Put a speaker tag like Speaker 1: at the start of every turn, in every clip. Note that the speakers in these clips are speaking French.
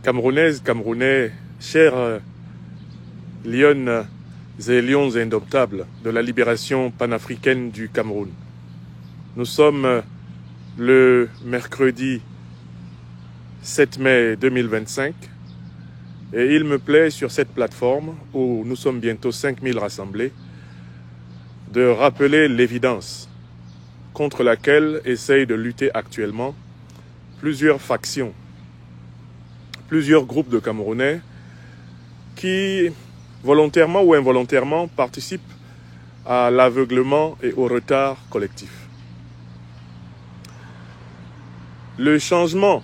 Speaker 1: Camerounaises, Camerounais, chers lionnes et lions indomptables de la libération panafricaine du Cameroun. Nous sommes le mercredi 7 mai 2025 et il me plaît sur cette plateforme où nous sommes bientôt 5000 rassemblés de rappeler l'évidence contre laquelle essayent de lutter actuellement plusieurs factions, plusieurs groupes de Camerounais qui, volontairement ou involontairement, participent à l'aveuglement et au retard collectif. Le changement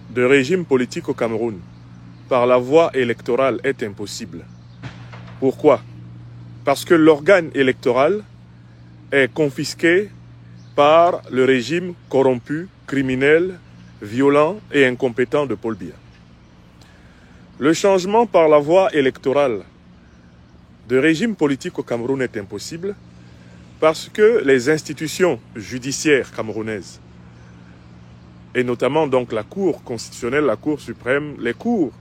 Speaker 1: de régime politique au Cameroun par la voie électorale est impossible. Pourquoi? Parce que l'organe électoral est confisqué par le régime corrompu, criminel, violent et incompétent de Paul Biya. Le changement par la voie électorale de régime politique au Cameroun est impossible parce que les institutions judiciaires camerounaises, et notamment donc la Cour constitutionnelle, la Cour suprême, les cours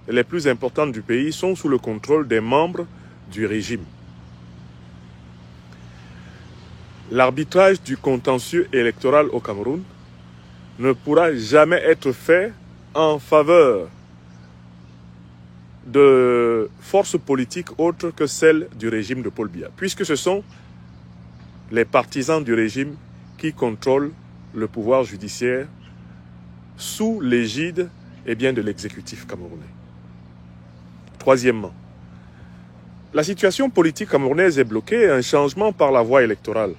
Speaker 1: les plus importantes du pays sont sous le contrôle des membres du régime. L'arbitrage du contentieux électoral au Cameroun ne pourra jamais être fait en faveur de forces politiques autres que celles du régime de Paul Biya, puisque ce sont les partisans du régime qui contrôlent le pouvoir judiciaire sous l'égide de l'exécutif camerounais. Troisièmement, la situation politique camerounaise est bloquée et un changement par la voie électorale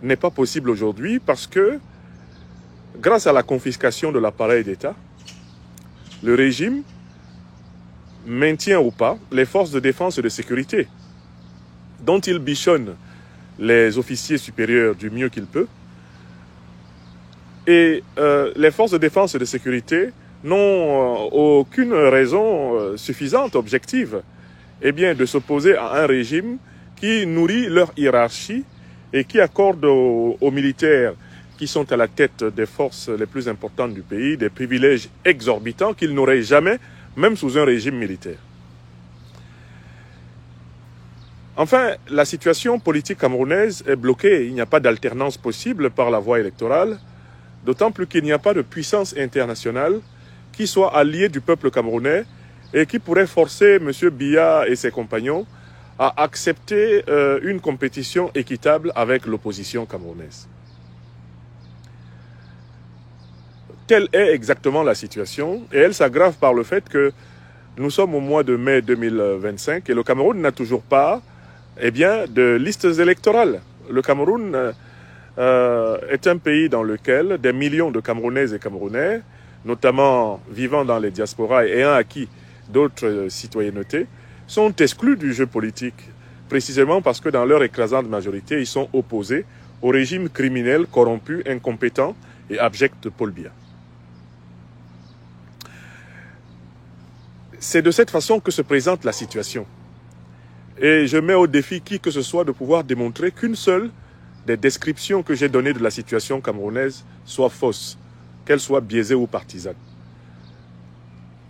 Speaker 1: n'est pas possible aujourd'hui parce que, grâce à la confiscation de l'appareil d'État, le régime maintient ou pas les forces de défense et de sécurité, dont il bichonne les officiers supérieurs du mieux qu'il peut. Et les forces de défense et de sécurité n'ont aucune raison suffisante, objective, de s'opposer à un régime qui nourrit leur hiérarchie et qui accorde aux militaires qui sont à la tête des forces les plus importantes du pays des privilèges exorbitants qu'ils n'auraient jamais, même sous un régime militaire. Enfin, la situation politique camerounaise est bloquée. Il n'y a pas d'alternance possible par la voie électorale, d'autant plus qu'il n'y a pas de puissance internationale qui soit alliée du peuple camerounais et qui pourrait forcer M. Biya et ses compagnons à accepter une compétition équitable avec l'opposition camerounaise. Telle est exactement la situation et elle s'aggrave par le fait que nous sommes au mois de mai 2025 et le Cameroun n'a toujours pas de listes électorales. Le Cameroun est un pays dans lequel des millions de Camerounaises et Camerounais, notamment vivant dans les diasporas et ayant acquis d'autres citoyennetés, sont exclus du jeu politique, précisément parce que dans leur écrasante majorité, ils sont opposés au régime criminel, corrompu, incompétent et abject de Paul Biya. C'est de cette façon que se présente la situation. Et je mets au défi qui que ce soit de pouvoir démontrer qu'une seule des descriptions que j'ai données de la situation camerounaise soit fausse, qu'elle soit biaisée ou partisane.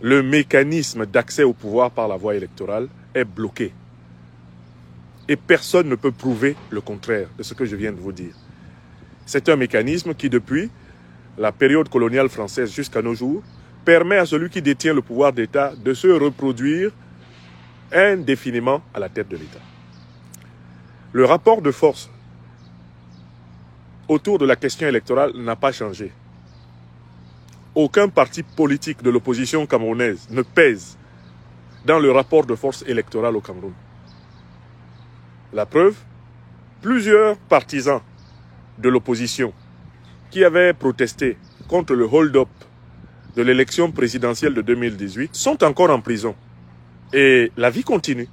Speaker 1: Le mécanisme d'accès au pouvoir par la voie électorale est bloqué. Et personne ne peut prouver le contraire de ce que je viens de vous dire. C'est un mécanisme qui, depuis la période coloniale française jusqu'à nos jours, permet à celui qui détient le pouvoir d'État de se reproduire indéfiniment à la tête de l'État. Le rapport de force autour de la question électorale n'a pas changé. Aucun parti politique de l'opposition camerounaise ne pèse dans le rapport de force électorale au Cameroun. La preuve, plusieurs partisans de l'opposition qui avaient protesté contre le hold-up de l'élection présidentielle de 2018 sont encore en prison. Et la vie continue.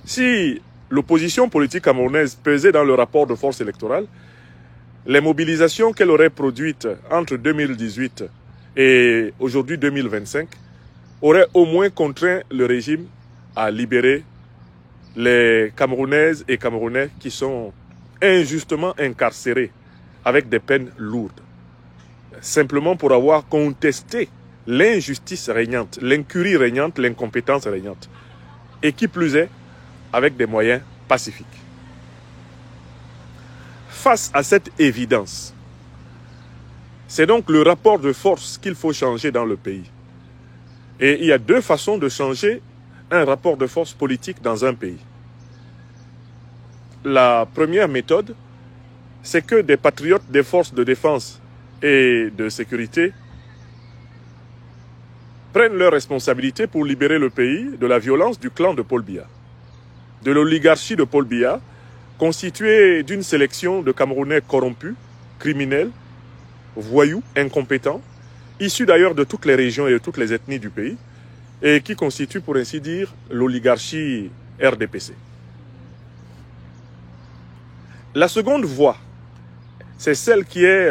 Speaker 1: Si l'opposition politique camerounaise pesait dans le rapport de force électorale, les mobilisations qu'elle aurait produites entre 2018 et aujourd'hui 2025 auraient au moins contraint le régime à libérer les Camerounaises et Camerounais qui sont injustement incarcérés avec des peines lourdes, simplement pour avoir contesté l'injustice régnante, l'incurie régnante, l'incompétence régnante. Et qui plus est, avec des moyens pacifiques. Face à cette évidence, c'est donc le rapport de force qu'il faut changer dans le pays. Et il y a deux façons de changer un rapport de force politique dans un pays. La première méthode, c'est que des patriotes des forces de défense et de sécurité prennent leurs responsabilités pour libérer le pays de la violence du clan de Paul Biya, de l'oligarchie de Paul Biya, constituée d'une sélection de Camerounais corrompus, criminels, voyous, incompétents, issus d'ailleurs de toutes les régions et de toutes les ethnies du pays, et qui constitue, pour ainsi dire, l'oligarchie RDPC. La seconde voie, c'est celle qui est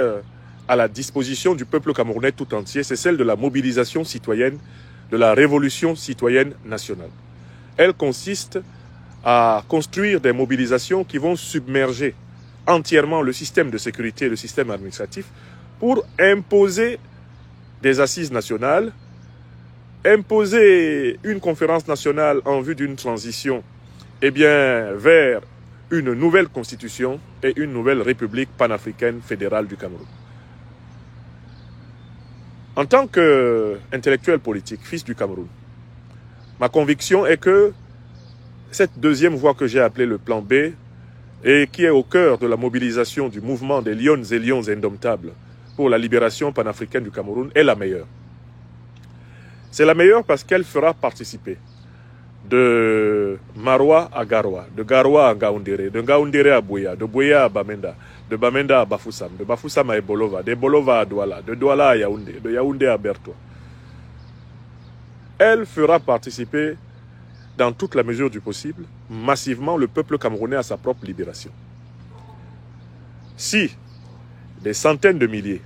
Speaker 1: à la disposition du peuple camerounais tout entier, c'est celle de la mobilisation citoyenne, de la révolution citoyenne nationale. Elle consiste à construire des mobilisations qui vont submerger entièrement le système de sécurité et le système administratif pour imposer des assises nationales, imposer une conférence nationale en vue d'une transition vers une nouvelle constitution et une nouvelle république panafricaine fédérale du Cameroun. En tant qu'intellectuel politique, fils du Cameroun, ma conviction est que cette deuxième voie que j'ai appelée le plan B et qui est au cœur de la mobilisation du mouvement des lions et lions indomptables pour la libération panafricaine du Cameroun est la meilleure. C'est la meilleure parce qu'elle fera participer de Maroua à Garoua, de Garoua à Ngaoundéré, de Ngaoundéré à Buea, de Buea à Bamenda, de Bamenda à Bafoussam, de Bafoussam à Ebolova, de Bolova à Douala, de Douala à Yaoundé, de Yaoundé à Bertoua. Elle fera participer, dans toute la mesure du possible, massivement le peuple camerounais à sa propre libération. Si des centaines de milliers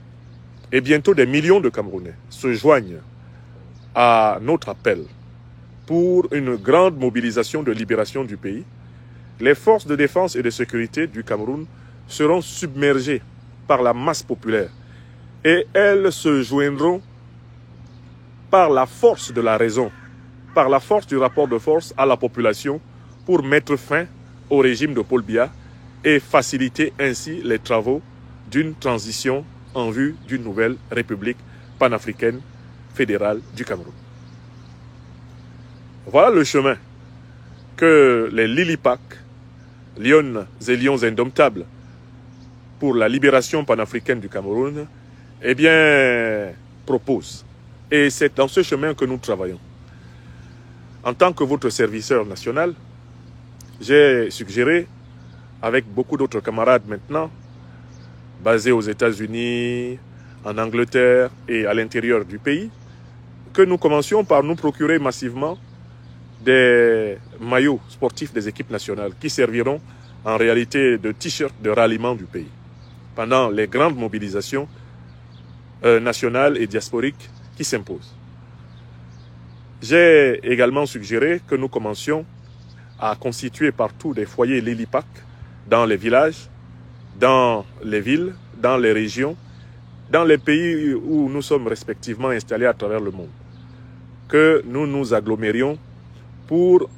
Speaker 1: et bientôt des millions de Camerounais se joignent à notre appel pour une grande mobilisation de libération du pays, les forces de défense et de sécurité du Cameroun seront submergées par la masse populaire et elles se joindront par la force de la raison, par la force du rapport de force à la population pour mettre fin au régime de Paul Biya et faciliter ainsi les travaux d'une transition en vue d'une nouvelle république panafricaine fédérale du Cameroun. Voilà le chemin que les Lilipak, lions et lions indomptables pour la libération panafricaine du Cameroun, proposent. Et c'est dans ce chemin que nous travaillons. En tant que votre serviteur national, j'ai suggéré, avec beaucoup d'autres camarades maintenant, basés aux États-Unis, en Angleterre et à l'intérieur du pays, que nous commencions par nous procurer massivement des maillots sportifs des équipes nationales qui serviront en réalité de t-shirts de ralliement du pays pendant les grandes mobilisations nationales et diasporiques qui s'imposent. J'ai également suggéré que nous commencions à constituer partout des foyers Lilipak dans les villages, dans les villes, dans les régions, dans les pays où nous sommes respectivement installés à travers le monde. Que nous nous agglomérions pour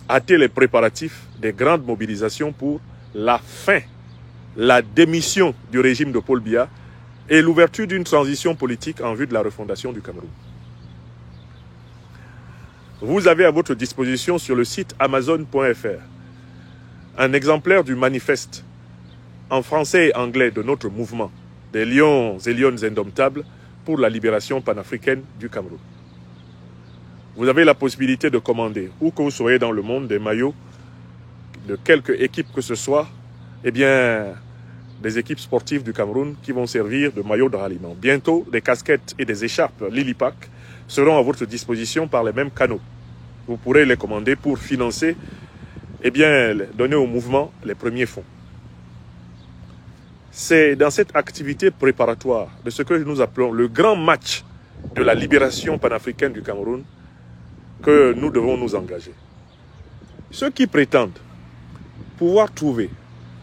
Speaker 1: hâter les préparatifs des grandes mobilisations pour la fin, la démission du régime de Paul Biya et l'ouverture d'une transition politique en vue de la refondation du Cameroun. Vous avez à votre disposition sur le site amazon.fr un exemplaire du manifeste en français et anglais de notre mouvement des lions et lions indomptables pour la libération panafricaine du Cameroun. Vous avez la possibilité de commander, où que vous soyez dans le monde, des maillots de quelque équipe que ce soit, des équipes sportives du Cameroun qui vont servir de maillots de ralliement. Bientôt, des casquettes et des écharpes Lilipak seront à votre disposition par les mêmes canaux. Vous pourrez les commander pour financer, donner au mouvement les premiers fonds. C'est dans cette activité préparatoire de ce que nous appelons le grand match de la libération panafricaine du Cameroun que nous devons nous engager. Ceux qui prétendent pouvoir trouver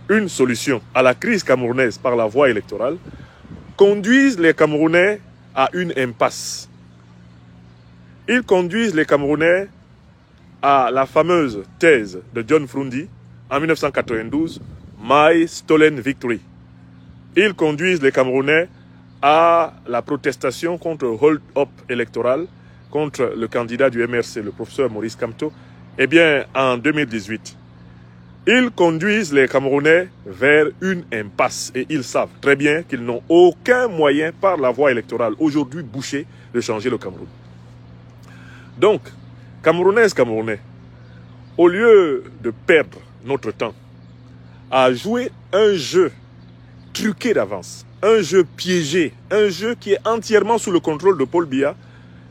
Speaker 1: une solution à la crise camerounaise par la voie électorale conduisent les Camerounais à une impasse. Ils conduisent les Camerounais à la fameuse thèse de John Frundi en 1992, My Stolen Victory. Ils conduisent les Camerounais à la protestation contre le hold-up électoral, contre le candidat du MRC, le professeur Maurice Kamto, eh bien, en 2018. Ils conduisent les Camerounais vers une impasse et ils savent très bien qu'ils n'ont aucun moyen par la voie électorale aujourd'hui bouchée de changer le Cameroun. Donc, Camerounaises, Camerounais, au lieu de perdre notre temps à jouer un jeu truqué d'avance, un jeu piégé, un jeu qui est entièrement sous le contrôle de Paul Biya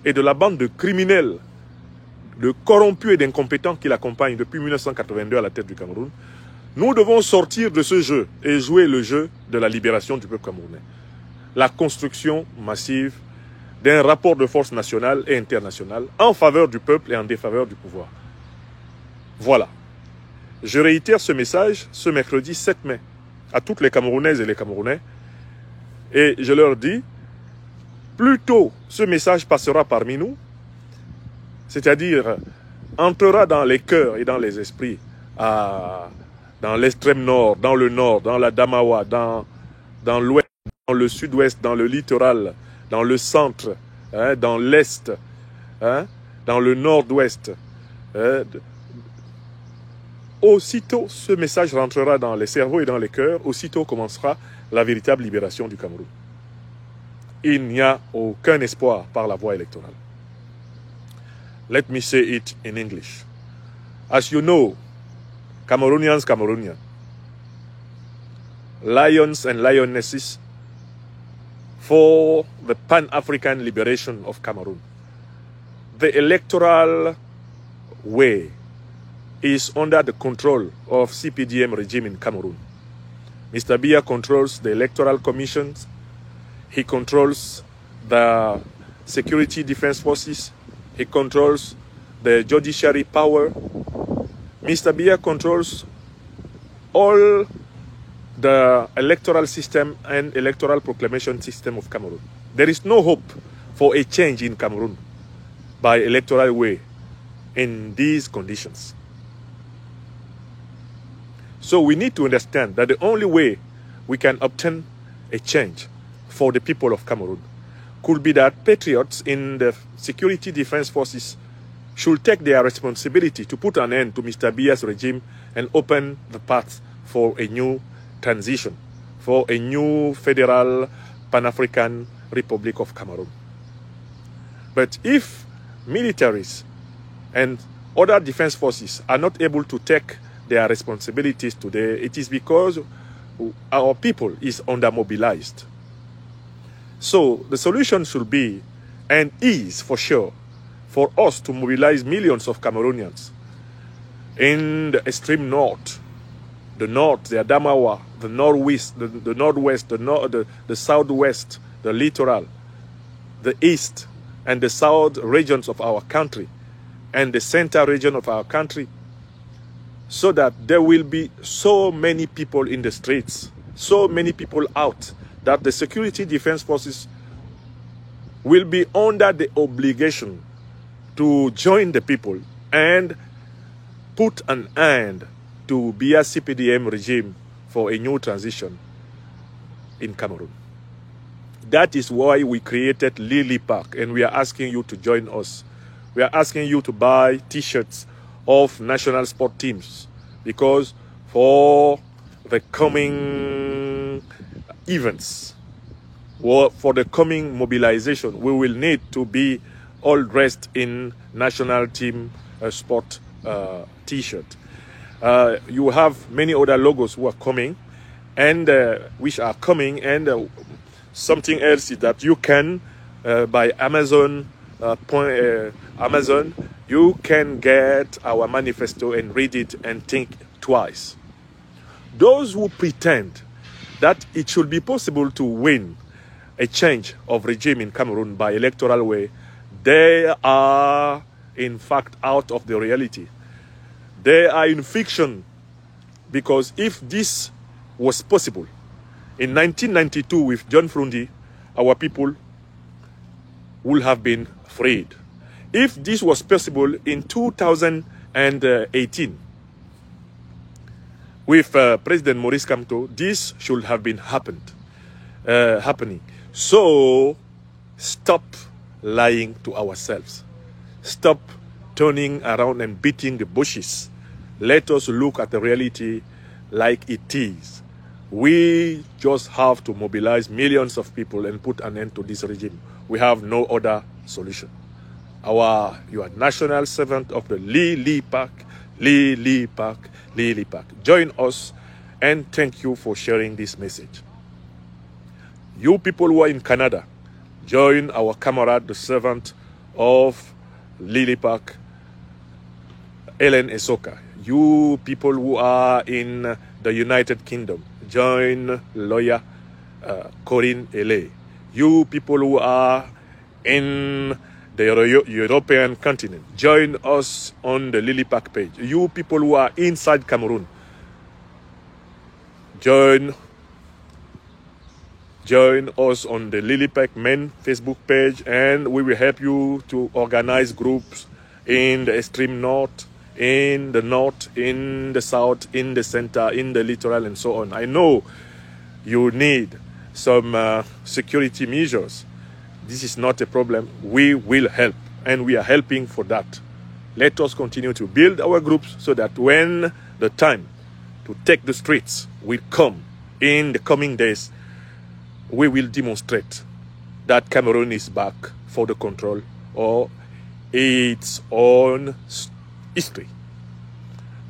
Speaker 1: et de la bande de criminels, de corrompus et d'incompétents qui l'accompagnent depuis 1982 à la tête du Cameroun, nous devons sortir de ce jeu et jouer le jeu de la libération du peuple camerounais. La construction massive d'un rapport de force nationale et internationale en faveur du peuple et en défaveur du pouvoir. Voilà. Je réitère ce message ce mercredi 7 mai à toutes les Camerounaises et les Camerounais et je leur dis, plus tôt ce message passera parmi nous, c'est-à-dire entrera dans les cœurs et dans les esprits, dans l'extrême nord, dans le nord, dans la Damawa, dans l'ouest, dans le sud-ouest, dans le littoral, dans le centre, hein, dans l'est, hein, dans le nord-ouest. Aussitôt ce message rentrera dans les cerveaux et dans les cœurs, aussitôt commencera la véritable libération du Cameroun. Il n'y a aucun espoir par la voie électorale. Let me say it in English. As you know, Cameroonians, lions and lionesses for the Pan-African liberation of Cameroon. The electoral way is under the control of CPDM regime in Cameroon. Mr. Biya controls the electoral commissions. He controls the security defense forces. He controls the judiciary power. Mr. Biya controls all the electoral system and electoral proclamation system of Cameroon. There is no hope for a change in Cameroon by electoral way in these conditions. So we need to understand that the only way we can obtain a change for the people of Cameroon could be that patriots in the security defense forces should take their responsibility to put an end to Mr. Biya's regime and open the path for a new transition, for a new federal Pan-African Republic of Cameroon. But if militaries and other defense forces are not able to take their responsibilities today, it is because our people is under-mobilized. So the solution should be, and is for sure, for us to mobilize millions of Cameroonians in the extreme north, the Adamawa, the northwest, the northwest, the southwest, the littoral, the east and the south regions of our country, and the center region of our country, so that there will be so many people in the streets, so many people out, that the security defense forces will be under the obligation to join the people and put an end to Biya CPDM regime for a new transition in Cameroon. That is why we created Lily Park, and we are asking you to join us. We are asking you to buy T-shirts of national sport teams, because for the coming events, or for the coming mobilization, we will need to be all dressed in national team sport T-shirt. You have many other logos who are coming, and which are coming, and something else is that you can by Amazon. Amazon, you can get our manifesto and read it and think twice. Those who pretend that it should be possible to win a change of regime in Cameroon by electoral way, they are in fact out of the reality. They are in fiction, because if this was possible in 1992 with John Frundi, our people would have been freed. If this was possible in 2018 with President Maurice Kamto, this should have been happening. So stop lying to ourselves. Stop turning around and beating the bushes. Let us look at the reality like it is. We just have to mobilize millions of people and put an end to this regime. We have no other solution. You are national servant of the Lee Park. Join us, and thank you for sharing this message. You people who are in Canada, join our comrade, the servant of Lily Park, Ellen Esoka. You people who are in the United Kingdom, join lawyer Corinne Ele. You people who are in the European continent, join us on the Lily Park page. You people who are inside Cameroon, join us on the Lily Park main Facebook page, and we will help you to organize groups in the extreme north, in the north, in the south, in the center, in the littoral, and so on. I know you need some security measures. This is not a problem. We will help, and we are helping for that. Let us continue to build our groups so that when the time to take the streets will come in the coming days, we will demonstrate that Cameroon is back for the control of its own history.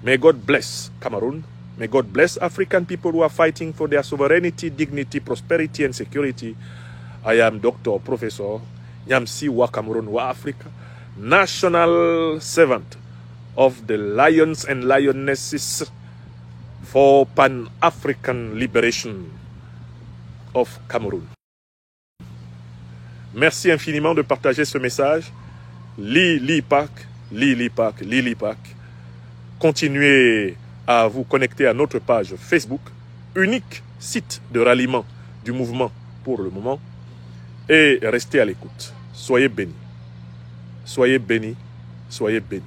Speaker 1: May God bless Cameroon. May God bless African people who are fighting for their sovereignty, dignity, prosperity, and security. I am Dr. Professor Nyamsi wa Cameroon wa Africa, national servant of the lions and lionesses for Pan-African liberation of Cameroon. Merci infiniment de partager ce message. Lily Park. Continuez à vous connecter à notre page Facebook, unique site de ralliement du mouvement pour le moment, et restez à l'écoute. Soyez bénis. Soyez bénis. Soyez bénis.